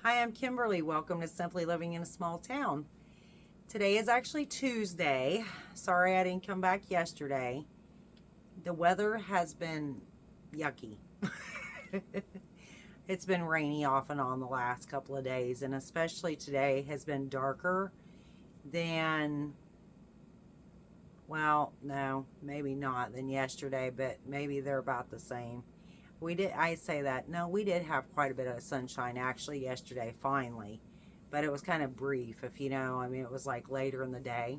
Hi, I'm Kimberly. Welcome to Simply Living in a Small Town. Today is actually Tuesday. Sorry I didn't come back yesterday. The weather has been yucky. It's been rainy off and on the last couple of days, and especially today has been darker than, well, no, maybe not than yesterday, but maybe they're about the same. I say that, no, we did have quite a bit of sunshine actually yesterday, finally, but it was kind of brief, if you know, I mean, it was like later in the day.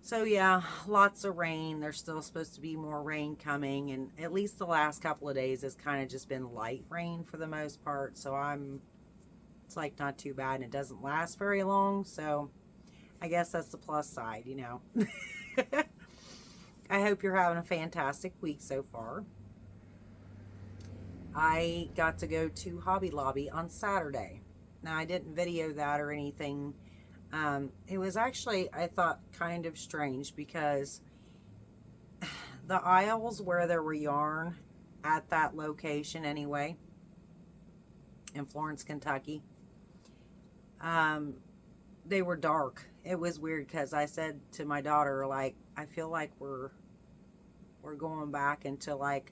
So yeah, lots of rain. There's still supposed to be more rain coming, and at least the last couple of days has kind of just been light rain for the most part, so it's like not too bad, and it doesn't last very long, so I guess that's the plus side, you know. I hope you're having a fantastic week so far. I got to go to Hobby Lobby on Saturday. Now, I didn't video that or anything. It was actually, I thought, kind of strange because the aisles where there were yarn at that location anyway, in Florence, Kentucky, they were dark. It was weird because I said to my daughter, like, I feel like we're going back into like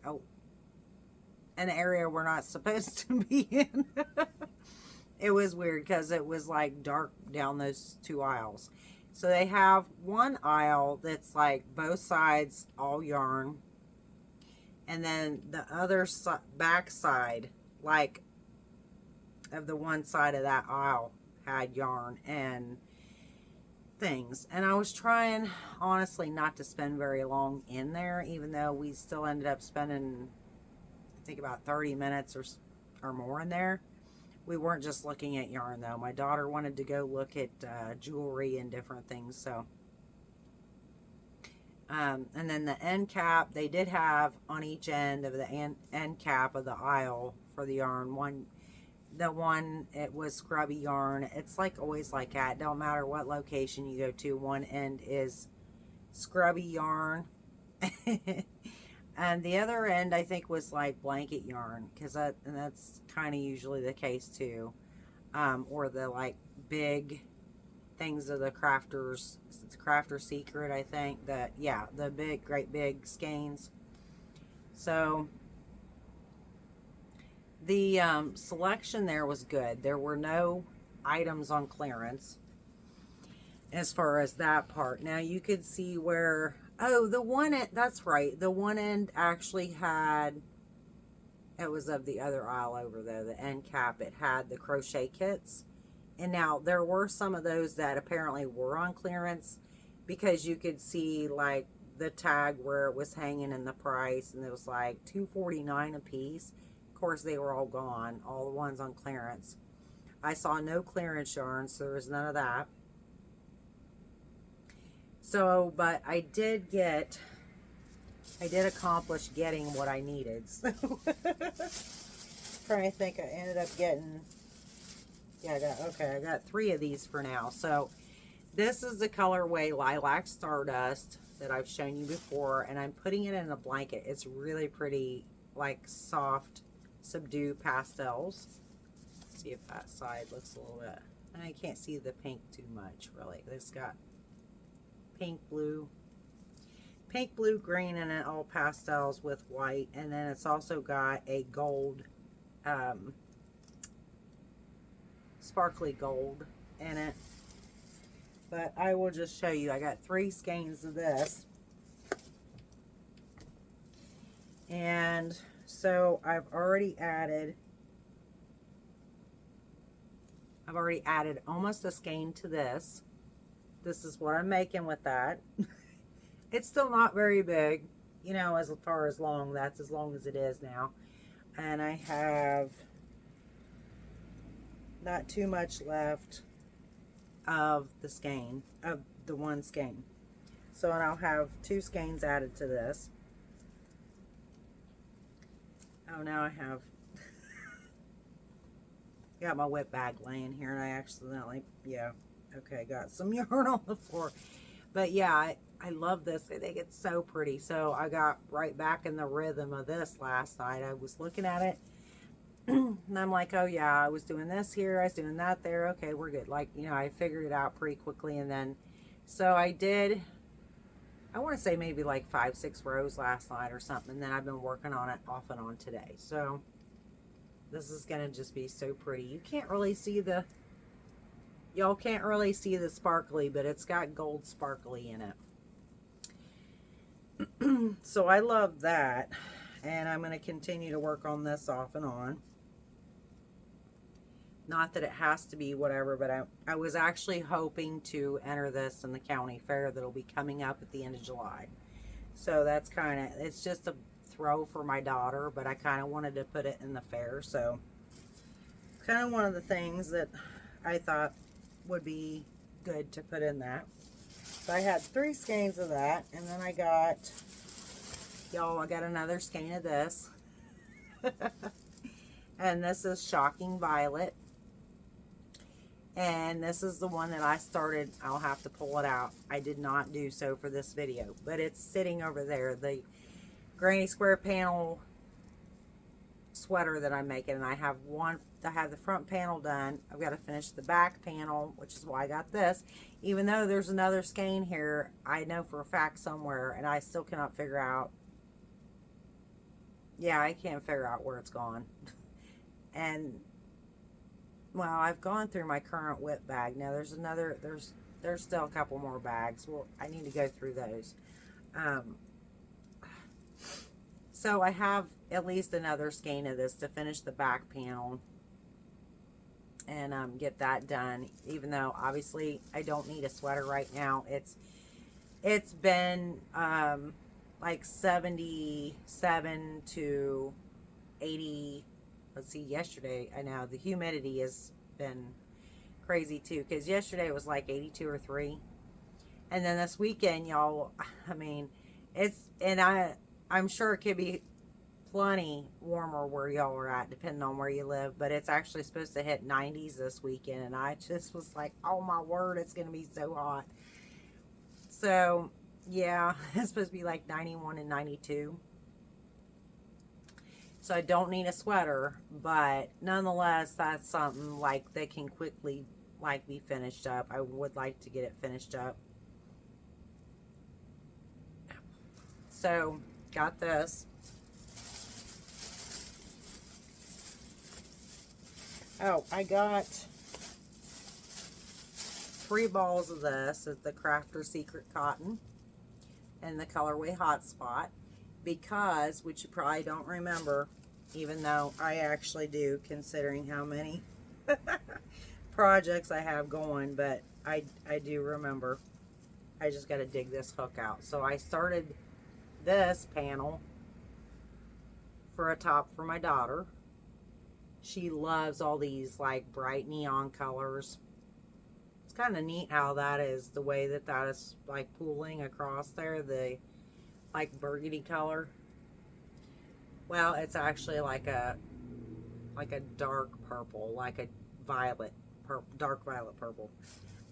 an area we're not supposed to be in. It was weird because it was like dark down those two aisles. So they have one aisle that's like both sides all yarn, and then the other back side, like of the one side of that aisle, had yarn and things. And I was trying honestly not to spend very long in there, even though we still ended up spending, I think, about 30 minutes or more in there. We weren't just looking at yarn though. My daughter wanted to go look at jewelry and different things. So, and then the end cap, they did have on each end of the end cap of the aisle for the yarn. It was scrubby yarn. It's like always like that. Don't matter what location you go to, one end is scrubby yarn. And the other end, I think, was like blanket yarn, because that's kind of usually the case too. Or the like big things of the crafters. It's Crafter Secret, I think. The big, great big skeins. So the selection there was good. There were no items on clearance as far as that part. Now you could see where, oh, the one end, that's right, the one end actually had, it was of the other aisle over there, the end cap, it had the crochet kits. And now there were some of those that apparently were on clearance, because you could see like the tag where it was hanging in the price, and it was like $2.49 a piece. Of course, they were all gone, all the ones on clearance. I saw no clearance yarn, so there was none of that. So, but I did accomplish getting what I needed. So, trying to think, I ended up getting, I got 3 of these for now. So, this is the colorway Lilac Stardust that I've shown you before, and I'm putting it in a blanket. It's really pretty, like soft, subdued pastels. Let's see if that side looks a little bit, and I can't see the pink too much, really. It's got pink, blue, green, and it all pastels with white, and then it's also got a gold, sparkly gold in it. But I will just show you. I got 3 skeins of this, and so I've already added almost a skein to this. This is what I'm making with that. It's still not very big, you know, as far as long. That's as long as it is now. And I have not too much left of the skein, of the one skein. So, and I'll have 2 skeins added to this. Oh, now I have got my whip bag laying here, and I accidentally, got some yarn on the floor. But yeah, I love this. I think it's so pretty. So I got right back in the rhythm of this last night. I was looking at it And I'm like, oh yeah, I was doing this here, I was doing that there. Okay, we're good. Like, you know, I figured it out pretty quickly. And then, so I did, I want to say maybe like 5-6 rows last night or something. And then I've been working on it off and on today. So this is going to just be so pretty. You can't really see the, y'all can't really see the sparkly, but it's got gold sparkly in it. So I love that. And I'm going to continue to work on this off and on. Not that it has to be whatever, but I was actually hoping to enter this in the county fair that'll be coming up at the end of July. So that's kind of, it's just a throw for my daughter, but I kind of wanted to put it in the fair. So kind of one of the things that I thought would be good to put in that. So I had 3 skeins of that, and then I got, y'all, I got another skein of this. And this is Shocking Violet. And this is the one that I started. I'll have to pull it out. I did not do so for this video, but it's sitting over there. The granny square panel sweater that I'm making. And I have the front panel done. I've got to finish the back panel, which is why I got this. Even though there's another skein here, I know for a fact somewhere, and I still cannot figure out. Yeah, I can't figure out where it's gone. And well, I've gone through my current whip bag. Now there's still a couple more bags. Well, I need to go through those. So I have at least another skein of this to finish the back panel and get that done. Even though obviously I don't need a sweater right now. It's been like 77 to 80. Let's see, yesterday, I know the humidity has been crazy too, because yesterday it was like 82 or 3. And then this weekend, y'all, I mean, I'm sure it could be plenty warmer where y'all are at, depending on where you live, but it's actually supposed to hit 90s this weekend, and I just was like, oh my word, it's going to be so hot. So, yeah, it's supposed to be like 91 and 92. So I don't need a sweater, but nonetheless, that's something like that can quickly like be finished up. I would like to get it finished up. So got this. Oh, I got 3 balls of this. It's the Crafter Secret Cotton and the colorway Hotspot. Because, which you probably don't remember, even though I actually do, considering how many projects I have going, but I do remember. I just got to dig this hook out. So I started this panel for a top for my daughter. She loves all these like bright neon colors. It's kind of neat how that is, the way that is like pooling across there, the like burgundy color. Well, it's actually like a dark purple, like a violet purple, dark violet purple.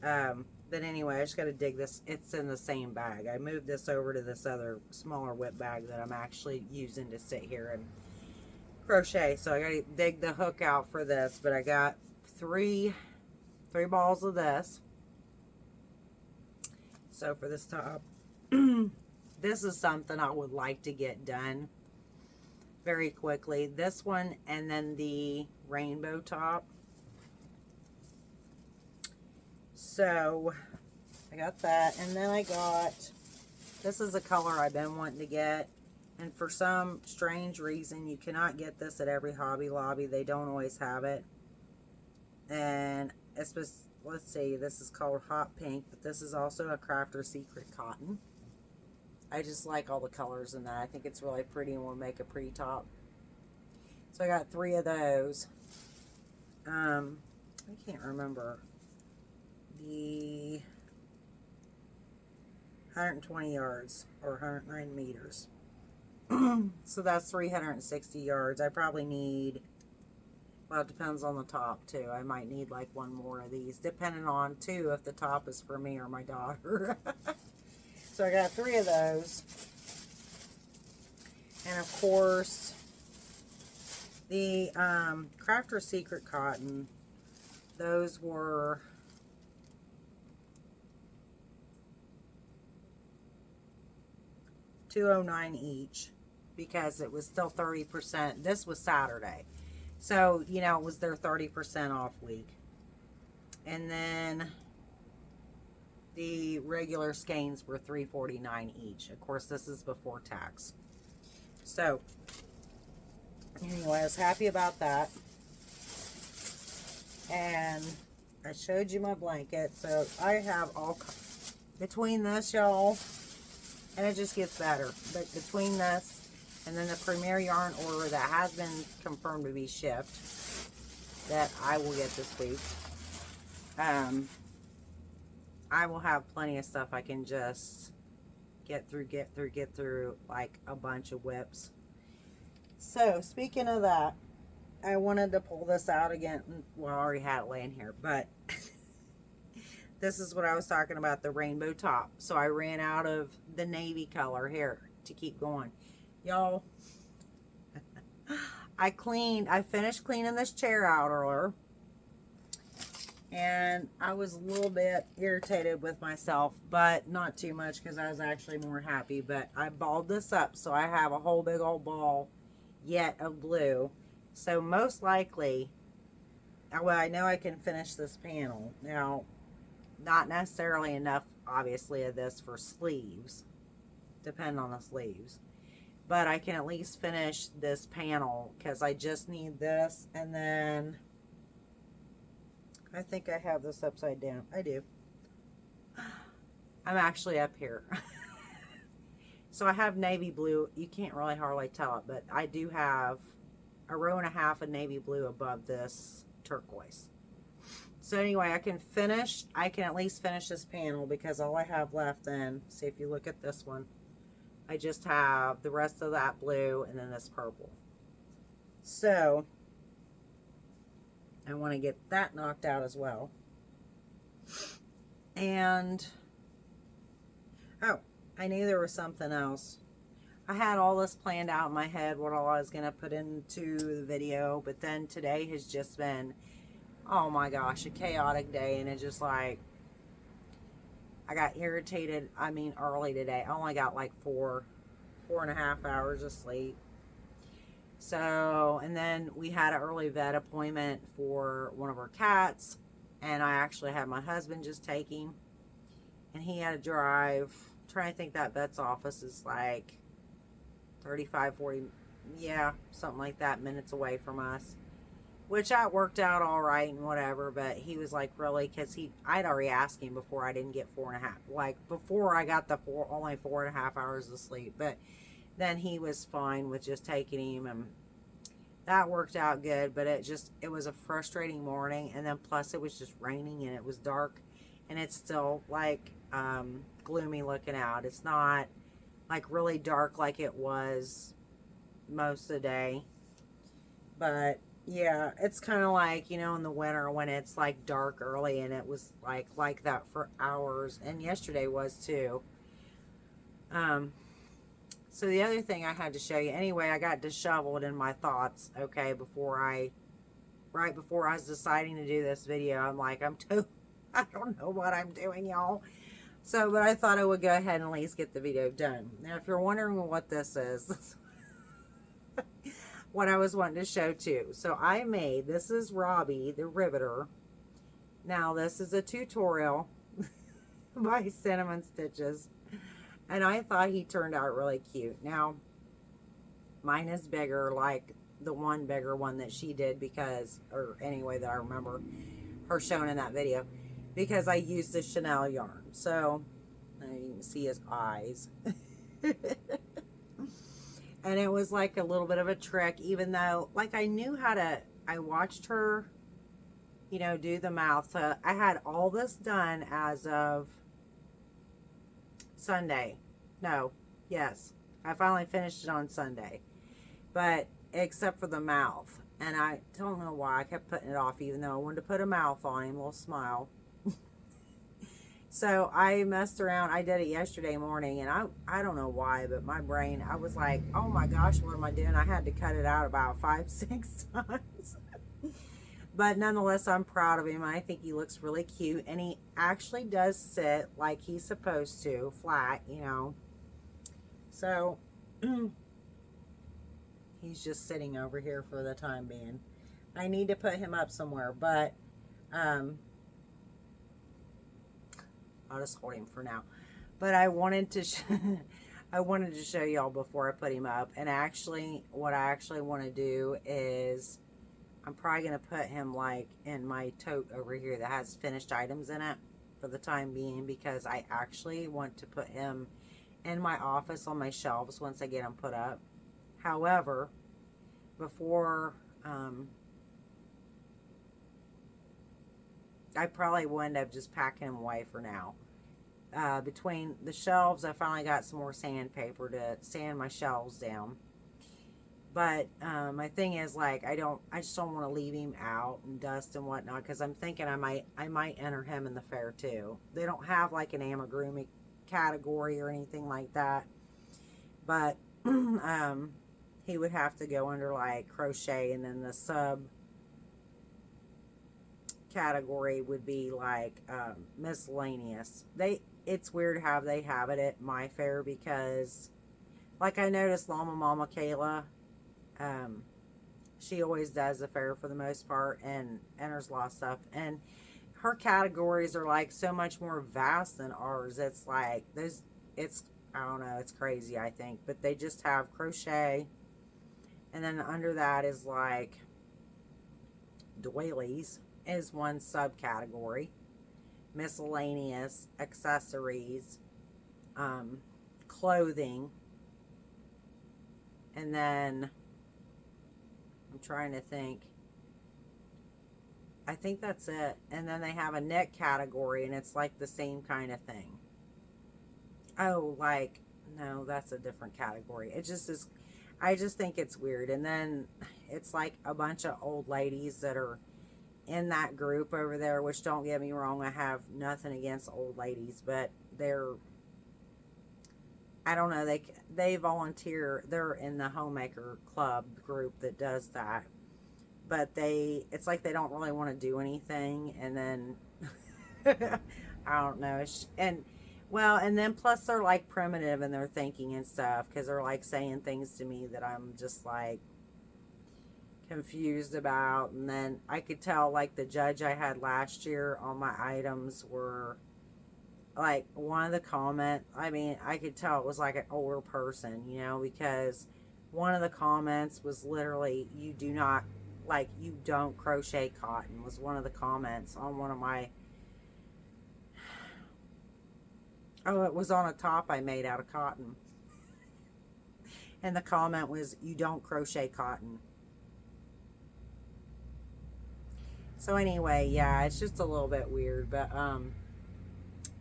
But anyway, I just got to dig this. It's in the same bag. I moved this over to this other smaller whip bag that I'm actually using to sit here and crochet. So I got to dig the hook out for this, but I got three balls of this. So for this top, this is something I would like to get done very quickly. This one, and then the rainbow top. So I got that, and then I got, this is a color I've been wanting to get, and for some strange reason you cannot get this at every Hobby Lobby. They don't always have it. And it's just, let's see, this is called Hot Pink, but this is also a Crafter Secret Cotton. I just like all the colors in that. I think it's really pretty and will make a pretty top. So I got 3 of those. I can't remember. The 120 yards or 109 meters. So that's 360 yards. I probably need, well, it depends on the top too. I might need like 1 more of these, depending on too if the top is for me or my daughter. So I got 3 of those. And of course, The Crafter Secret Cotton, those were $2.09 each because it was still 30%. This was Saturday. So, you know, it was their 30% off week. And then the regular skeins were $3.49 each. Of course, this is before tax. So, anyway, I was happy about that. And I showed you my blanket. So, I have all, between this, y'all, and it just gets better. But between this and then the Premier Yarn order that has been confirmed to be shipped, that I will get this week, I will have plenty of stuff I can just get through like a bunch of whips. So, speaking of that, I wanted to pull this out again. Well, I already had it laying here, but this is what I was talking about, the rainbow top. So I ran out of the navy color here to keep going. Y'all, I finished cleaning this chair out earlier. And I was a little bit irritated with myself, but not too much because I was actually more happy. But I balled this up, so I have a whole big old ball yet of blue. So most likely, well, I know I can finish this panel. Now, not necessarily enough, obviously, of this for sleeves. Depend on the sleeves. But I can at least finish this panel because I just need this. And then I think I have this upside down. I do. I'm actually up here. So I have navy blue. You can't really hardly tell it, but I do have a row and a half of navy blue above this turquoise. So anyway, I can at least finish this panel because all I have left then, see if you look at this one, I just have the rest of that blue and then this purple. So I want to get that knocked out as well. And, oh, I knew there was something else. I had all this planned out in my head, what all I was going to put into the video, but then today has just been, oh my gosh, a chaotic day, and it just like, I got irritated, I mean, early today. I only got like 4.5 hours of sleep. So, and then we had an early vet appointment for one of our cats, and I actually had my husband just take him, and he had to drive. I'm trying to think, that vet's office is like 35, 40, yeah, something like that, minutes away from us, which that worked out all right and whatever. But he was like, really, because I'd already asked him before I didn't get 4.5, like before I got the only 4.5 hours of sleep, but then he was fine with just taking him, and that worked out good. But it was a frustrating morning, and then plus it was just raining and it was dark, and it's still like gloomy looking out. It's not like really dark like it was most of the day, but yeah, it's kind of like, you know, in the winter when it's like dark early, and it was like that for hours, and yesterday was too. So the other thing I had to show you, anyway, I got disheveled in my thoughts, okay, right before I was deciding to do this video. I'm like, I don't know what I'm doing, y'all. So, but I thought I would go ahead and at least get the video done. Now, if you're wondering what this is, what I was wanting to show too. So this is Robbie the Ribbeter. Now, this is a tutorial by Cinnamon Stitches. And I thought he turned out really cute. Now, mine is bigger, like the one bigger one that she did, because, or anyway, that I remember her showing in that video, because I used the Chanel yarn. So, you can see his eyes. And it was like a little bit of a trick, even though, like, I watched her, you know, do the mouth. So I had all this done as of Sunday. No, yes, I finally finished it on Sunday, but except for the mouth, and I don't know why I kept putting it off, even though I wanted to put a mouth on him, a little smile. So I messed around. I did it yesterday morning, and I don't know why, but my brain, I was like, oh my gosh, what am I doing? I had to cut it out about 5, 6 times. But nonetheless, I'm proud of him. I think he looks really cute, and he actually does sit like he's supposed to, flat, you know. So he's just sitting over here for the time being. I need to put him up somewhere, but um, I'll just hold him for now. But I wanted to I wanted to show y'all before I put him up. And actually, what I actually want to do is I'm probably going to put him like in my tote over here that has finished items in it for the time being, because I actually want to put him in my office on my shelves once I get him put up. However, before I probably will end up just packing him away for now. Between the shelves, I finally got some more sandpaper to sand my shelves down. But my thing is, like, I just don't want to leave him out in dust and whatnot, because I'm thinking I might enter him in the fair too. They don't have like an amigurumi category or anything like that, but he would have to go under like crochet, and then the sub category would be like miscellaneous. It's weird how they have it at my fair, because like I noticed Llama Mama Kayla, she always does the fair for the most part and enters a lot of stuff, and her categories are like so much more vast than ours. It's like it's I don't know, it's crazy, I think. But they just have crochet, and then under that is like doilies is one subcategory, miscellaneous, accessories, clothing, and then I'm trying to think. I think that's it. And then they have a knit category, and it's like the same kind of thing. Oh, like, no, that's a different category. It just is, I just think it's weird. And then it's like a bunch of old ladies that are in that group over there, which, don't get me wrong, I have nothing against old ladies, but they're, I don't know, they volunteer. They're in the homemaker club group that does that, but it's like they don't really want to do anything. And then I don't know, and then plus they're like primitive in their thinking and stuff, because they're like saying things to me that I'm just like confused about. And then I could tell, like, the judge I had last year on my items were like, one of the I could tell it was like an older person, you know, because one of the comments was literally, you don't crochet cotton, was one of the comments on one of my, oh, it was on a top I made out of cotton. And the comment was, you don't crochet cotton. So anyway, yeah, it's just a little bit weird, but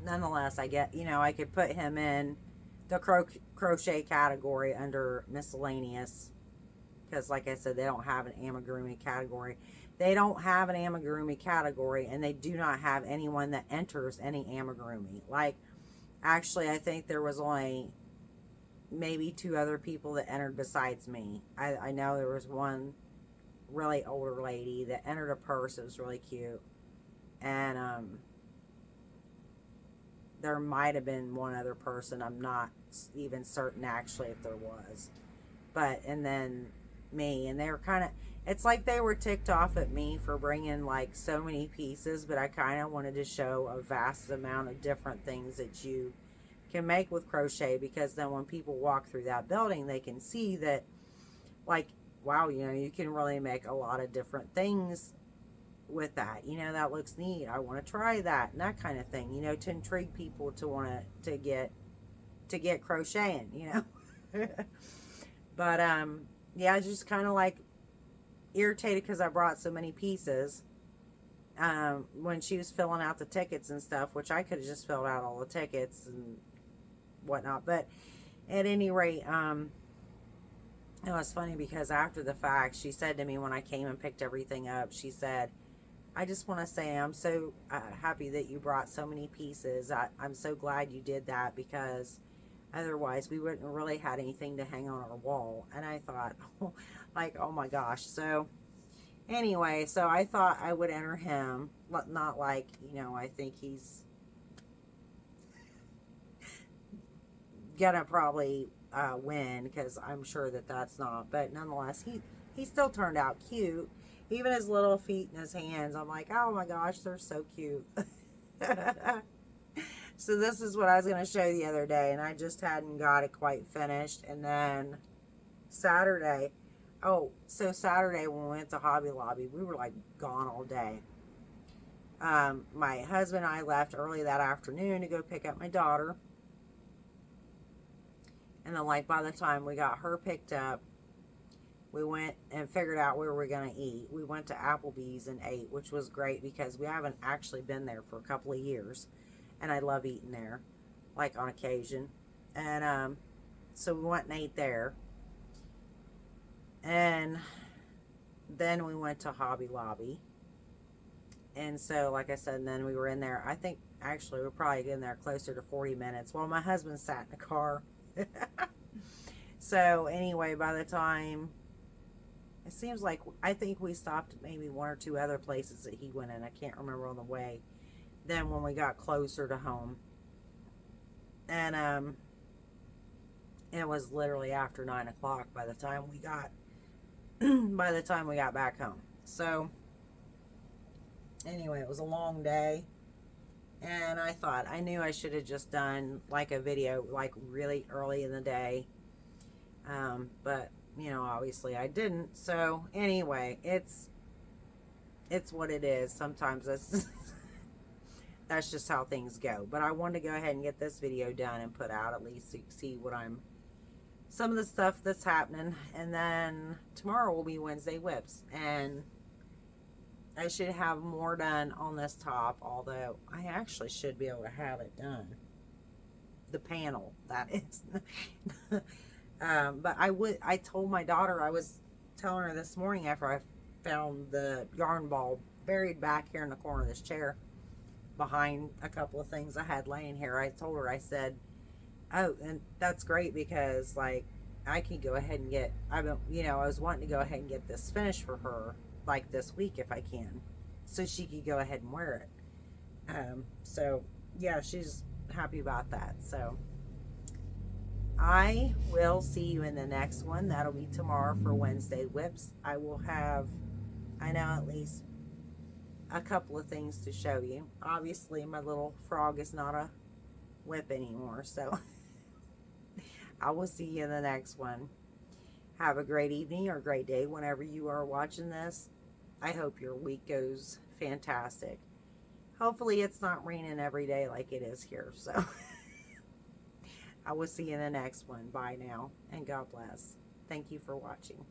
nonetheless, I could put him in the crochet category under miscellaneous, because like I said, they don't have an amigurumi category. They don't have an amigurumi category, and they do not have anyone that enters any amigurumi. Like, actually, I think there was only maybe 2 other people that entered besides me. I know there was one really older lady that entered a purse. It was really cute. And there might have been one other person. I'm not even certain actually if there was. But, and then me, and they were kind of, it's like they were ticked off at me for bringing like so many pieces, but I kind of wanted to show a vast amount of different things that you can make with crochet, because then when people walk through that building, they can see that, like, wow, you can really make a lot of different things with that. That looks neat. I want to try that, and that kind of thing, to intrigue people to want to get crocheting, But yeah, I was just kind of like irritated because I brought so many pieces when she was filling out the tickets and stuff, which I could have just filled out all the tickets and whatnot. But at any rate, it was funny because after the fact, she said to me when I came and picked everything up, she said, I just want to say I'm so happy that you brought so many pieces. I'm so glad you did that, because otherwise we wouldn't really had anything to hang on our wall. And I thought, like, oh my gosh. So anyway, so I thought I would enter him. Not like, I think he's gonna probably win, because I'm sure that that's not. But nonetheless, he still turned out cute. Even his little feet and his hands, I'm like, oh my gosh, they're so cute. So this is what I was going to show you the other day, and I just hadn't got it quite finished. And then Saturday, Saturday when we went to Hobby Lobby, we were like gone all day. My husband and I left early that afternoon to go pick up my daughter. And then, like, by the time we got her picked up, we went and figured out where we were going to eat. We went to Applebee's and ate, which was great because we haven't actually been there for a couple of years. And I love eating there, like on occasion. And so we went and ate there. And then we went to Hobby Lobby. And so, like I said, and then we were in there. I think, actually, we were probably in there closer to 40 minutes while my husband sat in the car. So, anyway, by the time, it seems like, I think we stopped at maybe one or two other places that he went in. I can't remember on the way. Then when we got closer to home. And it was literally after 9 o'clock by the time we got, back home. So, anyway, it was a long day. And I thought, I knew I should have just done like a video like really early in the day. But, obviously I didn't. So, anyway, it's what it is. Sometimes that's just how things go. But I wanted to go ahead and get this video done and put out, at least so you can see some of the stuff that's happening. And then tomorrow will be Wednesday whips. And I should have more done on this top, although I actually should be able to have it done. The panel, that is. But I told my daughter, I was telling her this morning after I found the yarn ball buried back here in the corner of this chair behind a couple of things I had laying here. I told her, I said, oh, and that's great because, like, I can go ahead and I was wanting to go ahead and get this finished for her, like, this week if I can, so she could go ahead and wear it. So, yeah, she's happy about that. So, I will see you in the next one. That'll be tomorrow for Wednesday whips. I will have, I know, at least a couple of things to show you. Obviously, my little frog is not a whip anymore, so I will see you in the next one. Have a great evening or great day whenever you are watching this. I hope your week goes fantastic. Hopefully it's not raining every day like it is here, so I will see you in the next one. Bye now, and God bless. Thank you for watching.